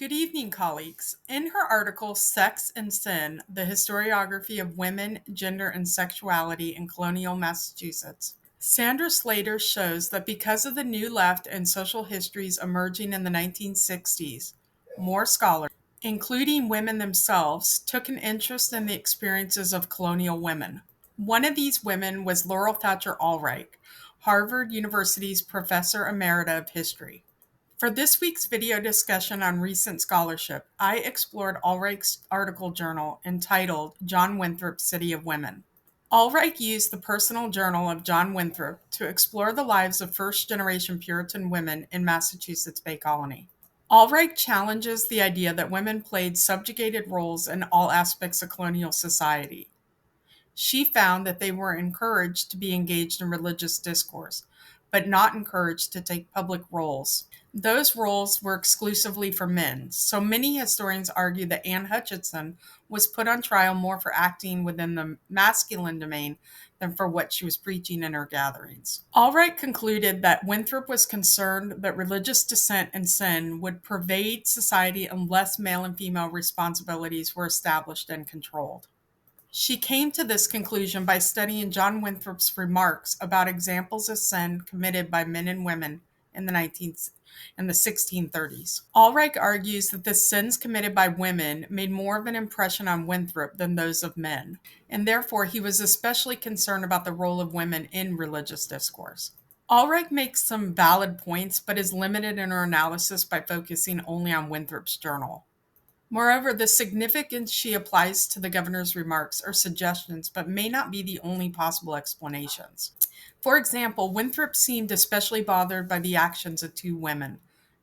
Good evening, colleagues. In her article, Sex and Sin: The Historiography of Women, Gender, and Sexuality in Colonial Massachusetts, Sandra Slater shows that because of the New Left and social histories emerging in the 1960s, more scholars, including women themselves, took an interest in the experiences of colonial women. One of these women was Laurel Thatcher Allreich, Harvard University's Professor Emerita of History. For this week's video discussion on recent scholarship, I explored Ulrich's article journal entitled John Winthrop, City of Women. Ulrich used the personal journal of John Winthrop to explore the lives of first-generation Puritan women in Massachusetts Bay Colony. Ulrich challenges the idea that women played subjugated roles in all aspects of colonial society. She found that they were encouraged to be engaged in religious discourse, but not encouraged to take public roles. Those roles were exclusively for men, so many historians argue that Anne Hutchinson was put on trial more for acting within the masculine domain than for what she was preaching in her gatherings. Allwright concluded that Winthrop was concerned that religious dissent and sin would pervade society unless male and female responsibilities were established and controlled. She came to this conclusion by studying John Winthrop's remarks about examples of sin committed by men and women in the 1630s. Ulrich argues that the sins committed by women made more of an impression on Winthrop than those of men, and therefore he was especially concerned about the role of women in religious discourse. Ulrich makes some valid points, but is limited in her analysis by focusing only on Winthrop's journal. Moreover, the significance she applies to the governor's remarks are suggestions, but may not be the only possible explanations. For example, Winthrop seemed especially bothered by the actions of two women,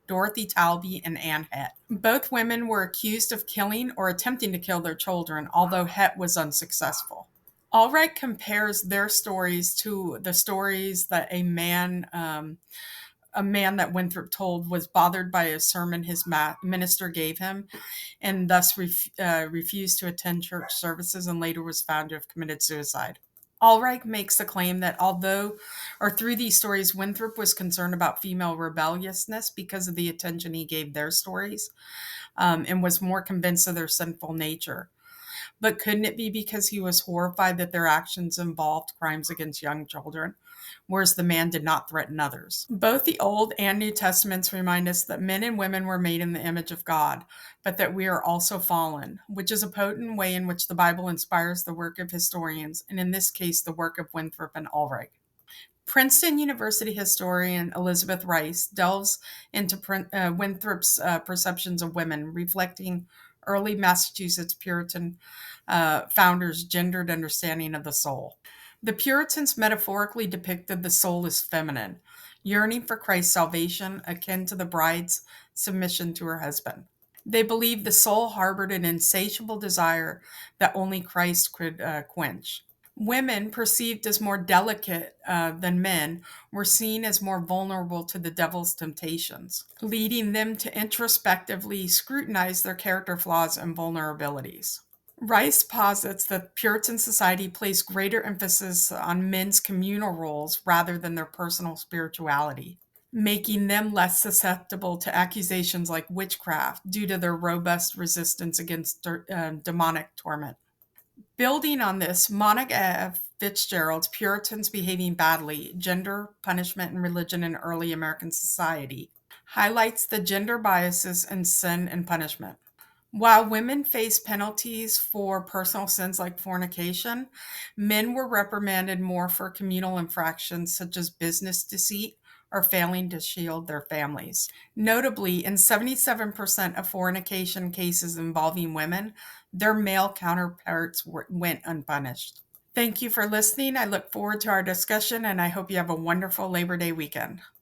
Dorothy Talby and Anne Het. Both women were accused of killing or attempting to kill their children, although Het was unsuccessful. Ulrich compares their stories to the stories that a man that Winthrop told was bothered by a sermon his minister gave him and thus refused to attend church services and later was found to have committed suicide. Ulrich makes the claim that through these stories, Winthrop was concerned about female rebelliousness because of the attention he gave their stories, and was more convinced of their sinful nature. But couldn't it be because he was horrified that their actions involved crimes against young children, whereas the man did not threaten others? Both the Old and New Testaments remind us that men and women were made in the image of God, but that we are also fallen, which is a potent way in which the Bible inspires the work of historians, and in this case, the work of Winthrop and Ulrich. Princeton University historian Elizabeth Rice delves into Winthrop's perceptions of women, reflecting early Massachusetts Puritan founders' gendered understanding of the soul. The Puritans metaphorically depicted the soul as feminine, yearning for Christ's salvation, akin to the bride's submission to her husband. They believed the soul harbored an insatiable desire that only Christ could quench. Women, perceived as more delicate than men, were seen as more vulnerable to the devil's temptations, leading them to introspectively scrutinize their character flaws and vulnerabilities. Rice posits that Puritan society placed greater emphasis on men's communal roles rather than their personal spirituality, making them less susceptible to accusations like witchcraft due to their robust resistance against demonic torment. Building on this, Monica F. Fitzgerald's Puritans Behaving Badly: Gender, Punishment, and Religion in Early American Society highlights the gender biases in sin and punishment. While women faced penalties for personal sins like fornication, men were reprimanded more for communal infractions such as business deceit or failing to shield their families. Notably, in 77% of fornication cases involving women, their male counterparts went unpunished. Thank you for listening. I look forward to our discussion, and I hope you have a wonderful Labor Day weekend.